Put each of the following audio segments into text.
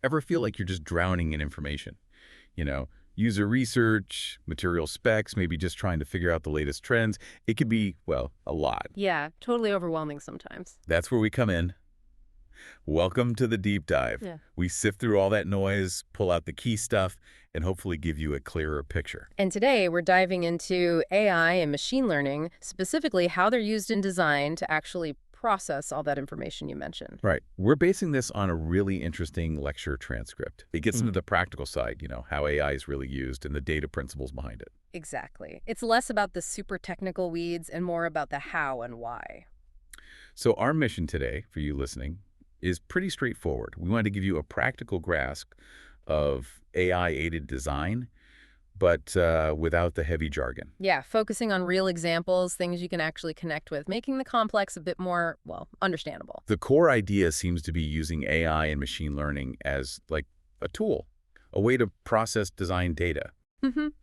Ever feel like you're just drowning in information? You know, user research, material specs, maybe just trying to figure out the latest trends. It could be, well, a lot. Yeah, totally overwhelming sometimes. That's where we come in. Welcome to the deep dive. Yeah. We sift through all that noise, pull out the key stuff, and hopefully give you a clearer picture. And today we're diving into AI and machine learning, specifically how they're used in design to actually process all that information you mentioned. Right. We're basing this on a really interesting lecture transcript. It gets into the practical side, how AI is really used and the data principles behind it. Exactly. It's less about the super technical weeds and more about the how and why. So our mission today, for you listening, is pretty straightforward. We want to give you a practical grasp of AI-aided design, but without the heavy jargon. Yeah, focusing on real examples, things you can actually connect with, making the complex a bit more, well, understandable. The core idea seems to be using AI and machine learning as like a tool, a way to process design data.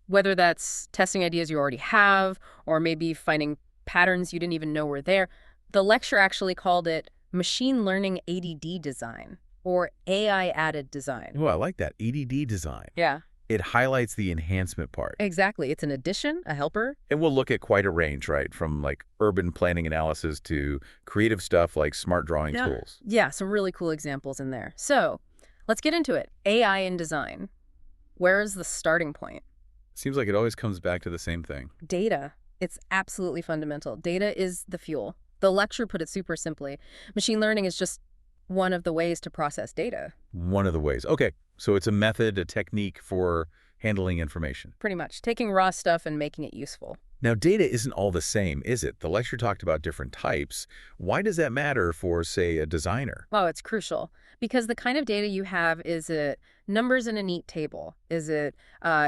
Whether that's testing ideas you already have, or maybe finding patterns you didn't even know were there, the lecture actually called it Machine Learning ADD Design, or AI-added design. Oh, I like that. ADD design. Yeah. It highlights the enhancement part. Exactly. It's an addition, a helper. And we'll look at quite a range, right? From like urban planning analysis to creative stuff like smart drawing tools. Yeah, some really cool examples in there. So let's get into it. AI in design. Where is the starting point? Seems like it always comes back to the same thing. Data. It's absolutely fundamental. Data is the fuel. The lecture put it super simply. Machine learning is just one of the ways to process data. One of the ways. Okay, so it's a method, a technique for handling information. Pretty much. Taking raw stuff and making it useful. Now, data isn't all the same, is it? The lecture talked about different types. Why does that matter for, say, a designer? Oh, it's crucial. Because the kind of data you have, is it numbers in a neat table? Is it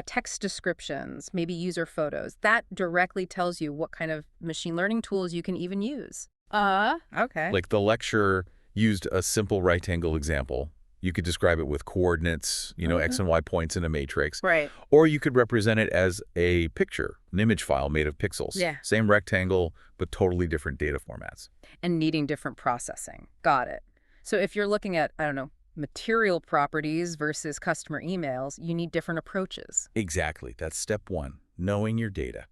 text descriptions, maybe user photos? That directly tells you what kind of machine learning tools you can even use. Okay. Like the lecture used a simple rectangle example. You could describe it with coordinates, X and Y points in a matrix. Right. Or you could represent it as a picture, an image file made of pixels. Yeah. Same rectangle, but totally different data formats. And needing different processing. Got it. So if you're looking at, I don't know, material properties versus customer emails, you need different approaches. Exactly. That's step one, knowing your data.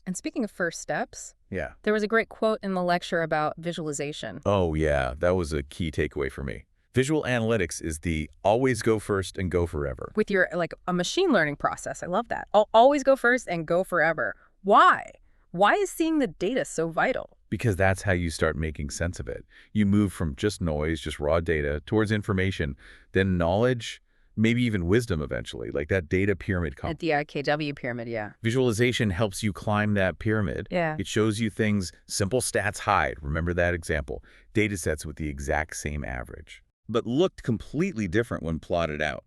And speaking of first steps, Yeah. there was a great quote in the lecture about visualization. Oh, yeah. That was a key takeaway for me. Visual analytics is the always go first and go forever. With your, like, a machine learning process. I love that. Always go first and go forever. Why? Why is seeing the data so vital? Because that's how you start making sense of it. You move from just noise, just raw data, towards information, then knowledge, maybe even wisdom eventually, like that data pyramid At the IKW pyramid, yeah. Visualization helps you climb that pyramid. Yeah. It shows you things simple stats hide. Remember that example. Data sets with the exact same average, but looked completely different when plotted out.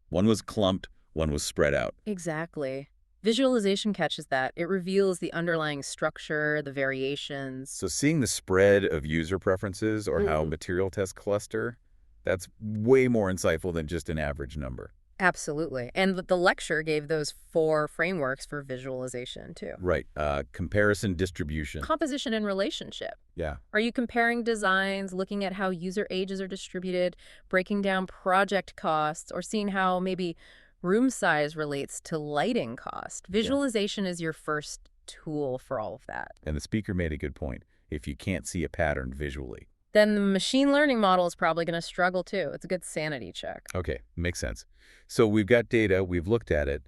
One was clumped, one was spread out. Exactly. Visualization catches that. It reveals the underlying structure, the variations. So seeing the spread of user preferences or how material tests cluster, that's way more insightful than just an average number. Absolutely. And the lecture gave those 4 frameworks for visualization, too. Right. Comparison, distribution. Composition and relationship. Yeah. Are you comparing designs, looking at how user ages are distributed, breaking down project costs, or seeing how maybe room size relates to lighting cost? Visualization is your first tool for all of that. And the speaker made a good point. If you can't see a pattern visually, then the machine learning model is probably going to struggle too. It's a good sanity check. Okay, makes sense. So we've got data, we've looked at it,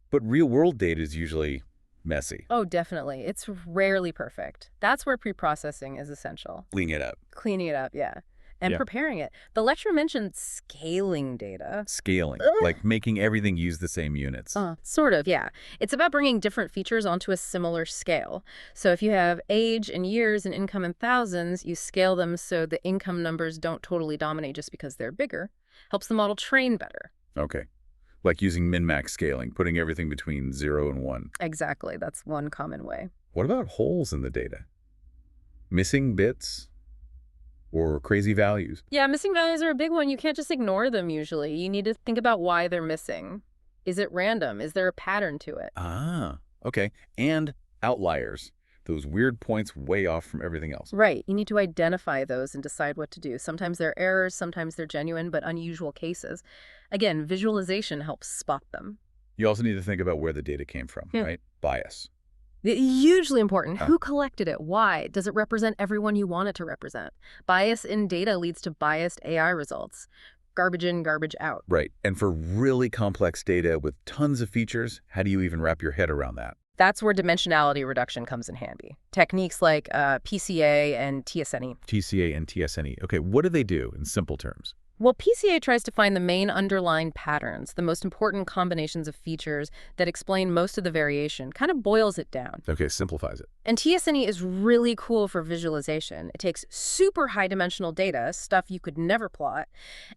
but real-world data is usually messy. Oh, definitely. It's rarely perfect. That's where preprocessing is essential. Cleaning it up. Cleaning it up, yeah. And preparing it. The lecture mentioned scaling data. Scaling, like making everything use the same units. Sort of, yeah. It's about bringing different features onto a similar scale. So if you have age and years and income in thousands, you scale them so the income numbers don't totally dominate just because they're bigger. Helps the model train better. Okay. Like using min-max scaling, putting everything between 0 and 1. Exactly. That's one common way. What about holes in the data? Missing bits? Or crazy values? Yeah, missing values are a big one. You can't just ignore them usually. You need to think about why they're missing. Is it random? Is there a pattern to it? Okay. And outliers. those weird points way off from everything else. Right. You need to identify those and decide what to do. Sometimes they're errors, sometimes they're genuine but unusual cases. Again, visualization helps spot them. You also need to think about where the data came from, Yeah. right? Bias. Hugely important. Huh. Who collected it? Why? Does it represent everyone you want it to represent? Bias in data leads to biased AI results. Garbage in, garbage out. Right. And for really complex data with tons of features, how do you even wrap your head around that? That's where dimensionality reduction comes in handy. Techniques like PCA and t-SNE. TCA and t-SNE. Okay, what do they do in simple terms? Well, PCA tries to find the main underlying patterns, the most important combinations of features that explain most of the variation, kind of boils it down. Okay, simplifies it. And t-SNE is really cool for visualization. It takes super high-dimensional data, stuff you could never plot,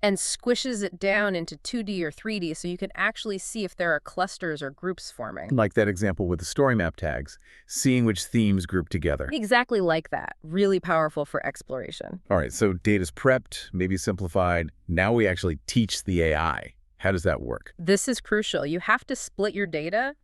and squishes it down into 2D or 3D so you can actually see if there are clusters or groups forming. Like that example with the story map tags, seeing which themes group together. Exactly like that. Really powerful for exploration. All right, so data's prepped, maybe simplified. Now we actually teach the AI. How does that work? This is crucial. You have to split your data,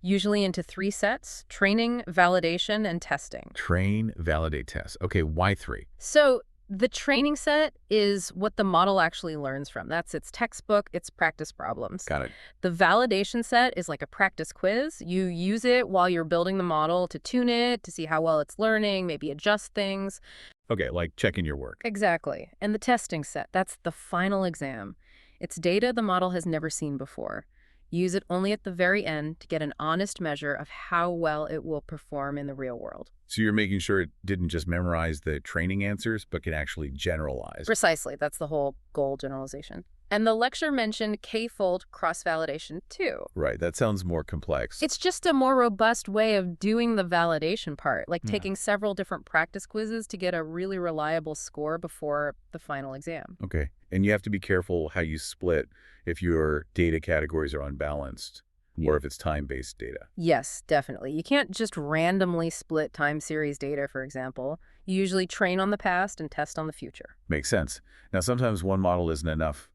usually into 3 sets: training, validation, and testing. Train, validate, test. Okay, why 3? So the training set is what the model actually learns from. That's its textbook, its practice problems. Got it. The validation set is like a practice quiz. You use it while you're building the model to tune it, to see how well it's learning, maybe adjust things. Okay, like checking your work. Exactly. And the testing set, that's the final exam. It's data the model has never seen before. Use it only at the very end to get an honest measure of how well it will perform in the real world. So you're making sure it didn't just memorize the training answers, but can actually generalize. Precisely. That's the whole goal, generalization. And the lecture mentioned k-fold cross-validation too. Right, that sounds more complex. It's just a more robust way of doing the validation part, like Yeah. taking several different practice quizzes to get a really reliable score before the final exam. Okay, and you have to be careful how you split if your data categories are unbalanced or if it's time-based data. Yes, definitely. You can't just randomly split time series data, for example. You usually train on the past and test on the future. Makes sense. Now, sometimes one model isn't enough.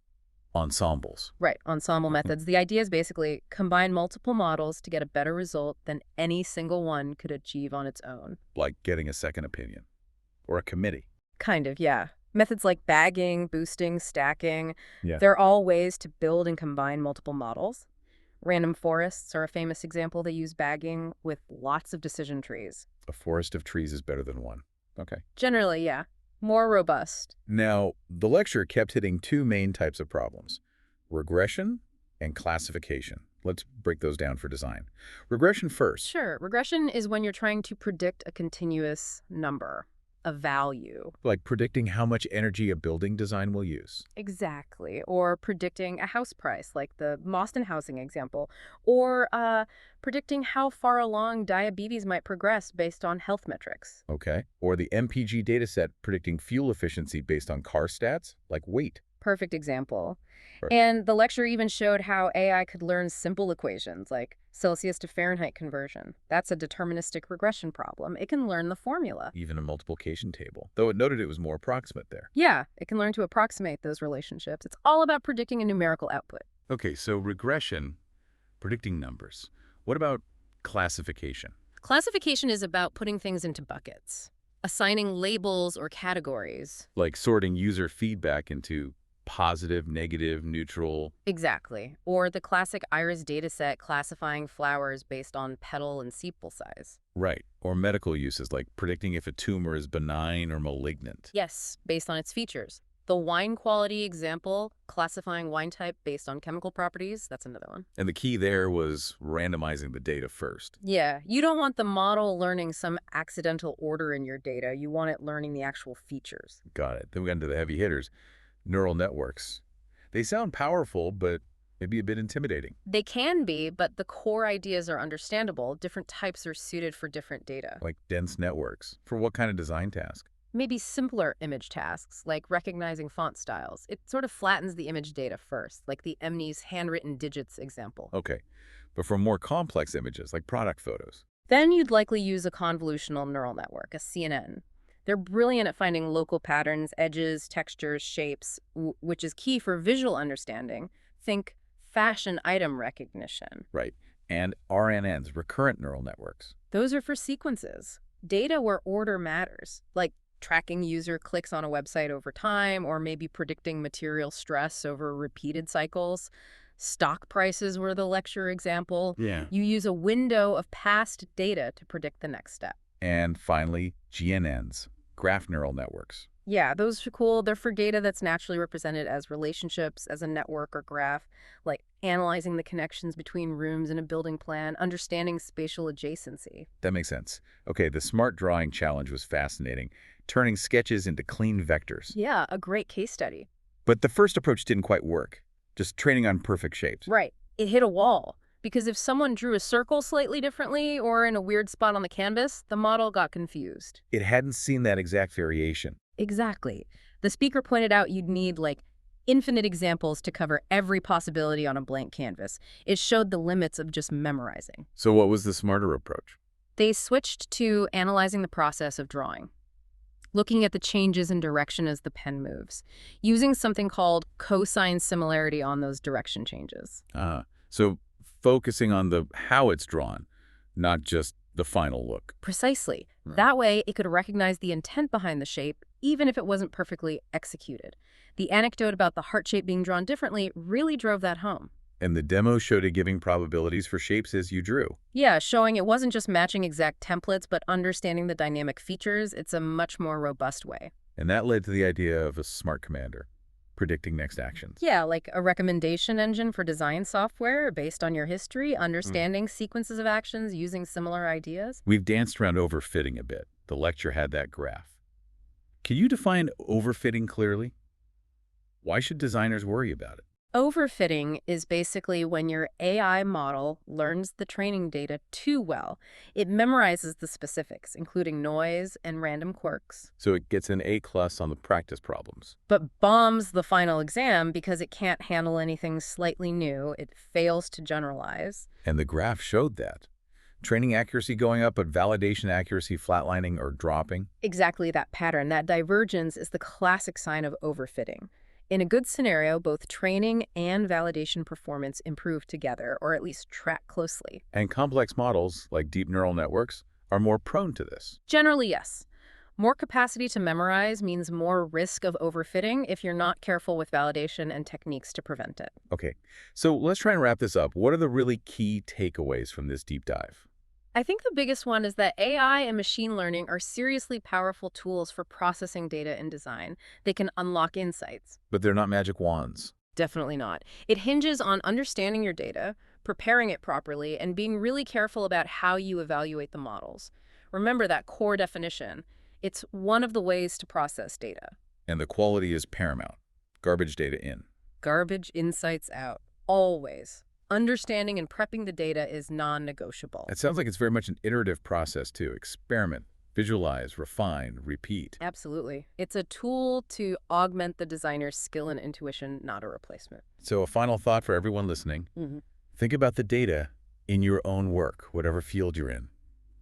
Ensembles. Right, ensemble methods. The idea is basically combine multiple models to get a better result than any single one could achieve on its own. Like getting a second opinion or a committee. Kind of, yeah. Methods like bagging, boosting, stacking, Yeah. they're all ways to build and combine multiple models. Random forests are a famous example. They use bagging with lots of decision trees. A forest of trees is better than one. Okay. Generally, yeah. More robust. Now, the lecture kept hitting 2 main types of problems: regression and classification. Let's break those down for design. Regression first. Sure, regression is when you're trying to predict a continuous number, a value. Like predicting how much energy a building design will use. Exactly. Or predicting a house price, like the Boston housing example. Or predicting how far along diabetes might progress based on health metrics. Okay. Or the MPG dataset predicting fuel efficiency based on car stats, like weight. Perfect example. Right. And the lecture even showed how AI could learn simple equations like Celsius to Fahrenheit conversion. That's a deterministic regression problem. It can learn the formula. Even a multiplication table, though it noted it was more approximate there. Yeah, it can learn to approximate those relationships. It's all about predicting a numerical output. Okay, so regression, predicting numbers. What about classification? Classification is about putting things into buckets, assigning labels or categories. Like sorting user feedback into positive, negative, neutral. Exactly. Or the classic iris dataset classifying flowers based on petal and sepal size. Right. Or medical uses like predicting if a tumor is benign or malignant. Yes, based on its features. The wine quality example, classifying wine type based on chemical properties, that's another one. And the key there was randomizing the data first. Yeah, you don't want the model learning some accidental order in your data. You want it learning the actual features. Got it. Then we got into the heavy hitters. Neural networks. They sound powerful, but maybe a bit intimidating. They can be, but the core ideas are understandable. Different types are suited for different data. Like dense networks. For what kind of design task? Maybe simpler image tasks, like recognizing font styles. It sort of flattens the image data first, like the EMNI's handwritten digits example. Okay. But for more complex images, like product photos. Then you'd likely use a convolutional neural network, a CNN. They're brilliant at finding local patterns, edges, textures, shapes, which is key for visual understanding. Think fashion item recognition. Right. And RNNs, recurrent neural networks. Those are for sequences. Data where order matters, like tracking user clicks on a website over time or maybe predicting material stress over repeated cycles. Stock prices were the lecture example. Yeah. You use a window of past data to predict the next step. And finally, GNNs, graph neural networks. Yeah, those are cool. They're for data that's naturally represented as relationships, as a network or graph, like analyzing the connections between rooms in a building plan, understanding spatial adjacency. That makes sense. Okay, the smart drawing challenge was fascinating, turning sketches into clean vectors. Yeah, a great case study. But the first approach didn't quite work, just training on perfect shapes. Right. It hit a wall. Because if someone drew a circle slightly differently or in a weird spot on the canvas, the model got confused. It hadn't seen that exact variation. Exactly. The speaker pointed out you'd need, like, infinite examples to cover every possibility on a blank canvas. It showed the limits of just memorizing. So what was the smarter approach? They switched to analyzing the process of drawing, looking at the changes in direction as the pen moves, using something called cosine similarity on those direction changes. So focusing on the how it's drawn, not just the final look. Precisely. Right. That way, it could recognize the intent behind the shape, even if it wasn't perfectly executed. The anecdote about the heart shape being drawn differently really drove that home. And the demo showed it giving probabilities for shapes as you drew. Yeah, showing it wasn't just matching exact templates, but understanding the dynamic features. It's a much more robust way. And that led to the idea of a smart commander, predicting next actions. Yeah, like a recommendation engine for design software based on your history, understanding sequences of actions using similar ideas. We've danced around overfitting a bit. The lecture had that graph. Can you define overfitting clearly? Why should designers worry about it? Overfitting is basically when your AI model learns the training data too well. It memorizes the specifics, including noise and random quirks, So it gets an A+ on the practice problems. but bombs the final exam because it can't handle anything slightly new. It fails to generalize. And the graph showed that. Training accuracy going up, but validation accuracy flatlining or dropping. Exactly that pattern, that divergence is the classic sign of overfitting. In a good scenario, both training and validation performance improve together, or at least track closely. And complex models, like deep neural networks, are more prone to this. Generally, yes. More capacity to memorize means more risk of overfitting if you're not careful with validation and techniques to prevent it. Okay, so let's try and wrap this up. What are the really key takeaways from this deep dive? I think the biggest one is that AI and machine learning are seriously powerful tools for processing data in design. They can unlock insights. But they're not magic wands. Definitely not. It hinges on understanding your data, preparing it properly, and being really careful about how you evaluate the models. Remember that core definition. It's one of the ways to process data. And the quality is paramount. Garbage data in. Garbage insights out. Always. Understanding and prepping the data is non-negotiable. It sounds like it's very much an iterative process, too. Experiment, visualize, refine, repeat. Absolutely. It's a tool to augment the designer's skill and intuition, not a replacement. So a final thought for everyone listening. Think about the data in your own work, whatever field you're in,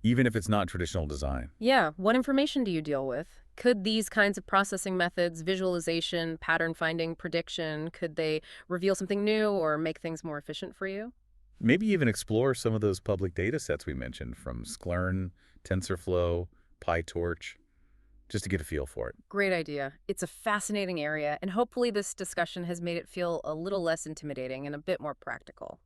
even if it's not traditional design. Yeah, what information do you deal with? Could these kinds of processing methods, visualization, pattern finding, prediction, could they reveal something new or make things more efficient for you? Maybe even explore some of those public data sets we mentioned from Sklearn, TensorFlow, PyTorch, just to get a feel for it. Great idea. It's a fascinating area, and hopefully this discussion has made it feel a little less intimidating and a bit more practical.